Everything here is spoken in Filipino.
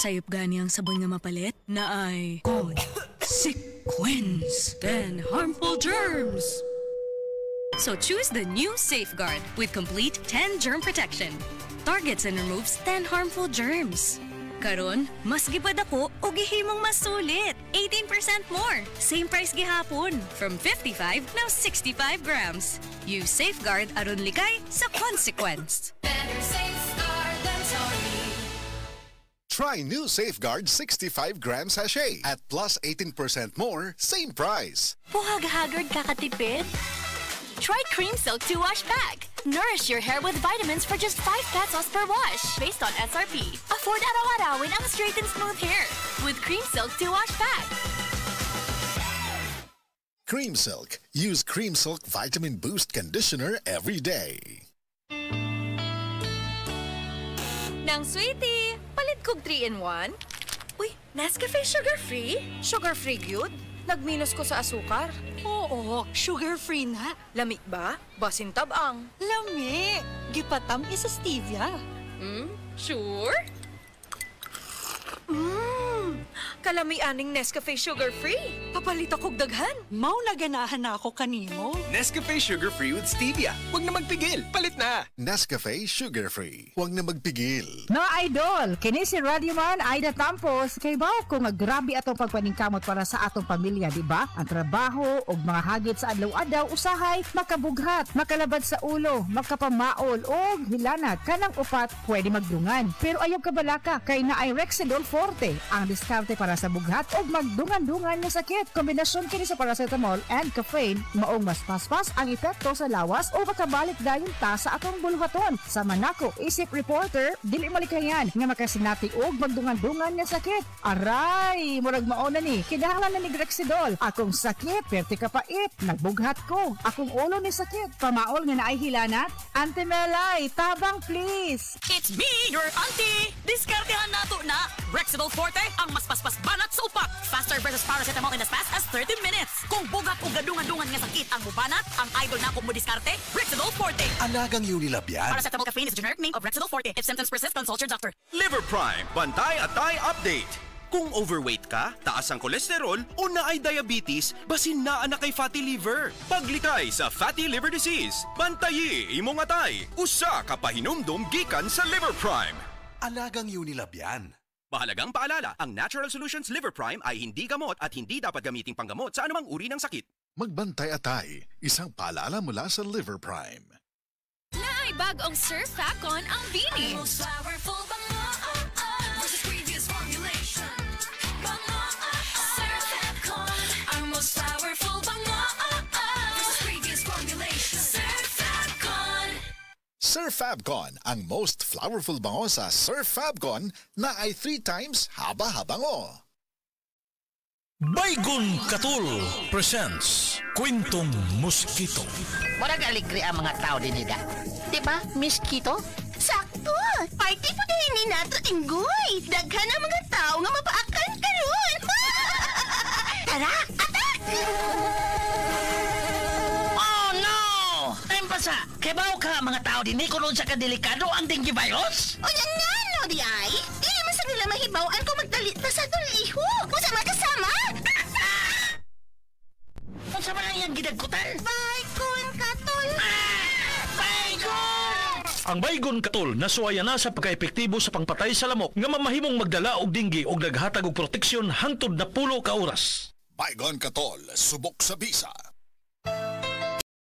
Sayop gani ang sabon nga mapalit na ay consequence, 10 harmful germs. So choose the new Safeguard with complete 10 germ protection. Targets and removes 10 harmful germs. Karon, mas gipad ako o gihimong mas sulit. 18% more. Same price gihapon. From 55, now 65 grams. Use Safeguard aron likay sa consequence. Better Safeguard than sorry. Try new Safeguard 65 gram sachet at plus 18% more, same price. Buhag-hagard kakatipid? Try Cream Silk 2-Wash Bag. Nourish your hair with vitamins for just 5 pesos per wash. Based on SRP. Afford araw-arawin ang straight and smooth hair with Cream Silk 2-Wash Bag. Cream Silk. Use Cream Silk Vitamin Boost Conditioner every day. Nang sweetie, palit kog 3-in-1. Uy, Nescafe sugar-free? Sugar-free gyud? Nagminus ko sa asukar. Oo, sugar-free na. Lami ba? Basin tabang. Lami. Gipatam isa stevia. Sure? Kalami aning Nescafe sugar-free. Papalit akong daghan. Mao na ganahan na ako kanimo. Nescafe Sugar-Free with Stevia. Huwag na magpigil. Palit na. Nescafe Sugar Free. Huwag na magpigil. No idol, kini si Radio Man Aida Tampos kay bao ko nga grabe atong pagpaningkamot para sa atong pamilya, di ba? Ang trabaho ug mga hagit sa adlaw-adlaw usahay makabughat, makalabad sa ulo, makapamaol ug hilanat kanang upat pwede magdungan. Pero ayaw ka balaka kay naay Rexidol Forte ang diskarte para sa bughat ug magdungan-dungan nga sakit. Kombinasyon kini sa paracetamol and caffeine maong mas paspas ang epekto sa lawas o makabalik dayon ta sa atong bulhaton. Sa manako, isip reporter, dili malikayan nga makasinati og magdungan-dungan nga sakit. Aray, murag mauna ni, kinahanglan na ni Rexidol. Akong sakit, perti kapait, nagbughat ko. Akong ulo ni sakit, pamaol nga naay hilanat. Ante Melay, tabang please. It's me, your auntie! Diskartehan nato na Rexidol Forte ang mas paspas banat sa upak. Faster versus paracetamol in as fast as 30 minutes. Kung bugat o gadungan-dungan nga sakit ang mubanat, ang idol na kung mo diskarte, Rexidol Forte. Alagang Unilab yan. Paracetamol caffeine is a generic name of Rexidol Forte. If symptoms persist, consult your doctor. Liver Prime, Bantay at Tay Update. Kung overweight ka, taas ang kolesterol o naay diabetes, basin na anak kay fatty liver. Paglikay sa fatty liver disease, bantayi imong atay. Usa ka pahinumdum gikan sa Liver Prime. Alagang Unilab yan. Mahalagang paalala, ang Natural Solutions Liver Prime ay hindi gamot at hindi dapat gamiting panggamot sa anumang uri ng sakit. Magbantay atay, isang paalala mula sa Liver Prime. Naay bagong Surf Facon ang Beanie. Most powerful bango versus previous formulation. Bango Surf Facon. Our most powerful bango versus previous formulation. Surf Facon. Surf Fabcon, ang most flowerful bango sa Surf Fabcon na ay 3 times haba-habango. Baygon Katul presents Kwentong Mosquito. Murag aligri ang mga tao din nila. Diba, Mosquito? Sakto! Party po dahil ni nato inggoy. Daghan ang mga tao nga mapaakan karon. Tara, atak! Oh no! Empasa, kebaw ka mga tao din ni kulod sa kadelikado ang dengue virus? O yan nga, no, di ay? Dili man sa nila mahibawaan kung magdalit na sa tuliho. Kung sa mga kasama. Kung sa mga yung gidagkutan? Baygon Katul! Baygon! Ang Baygon Katul nasuwaya na sa pagka-epektibo sa pangpatay sa lamok nga mamahimong magdala og dinggi og naghatag og proteksyon hangtod na 10 ka oras. Baygon Katol, subok sa bisa.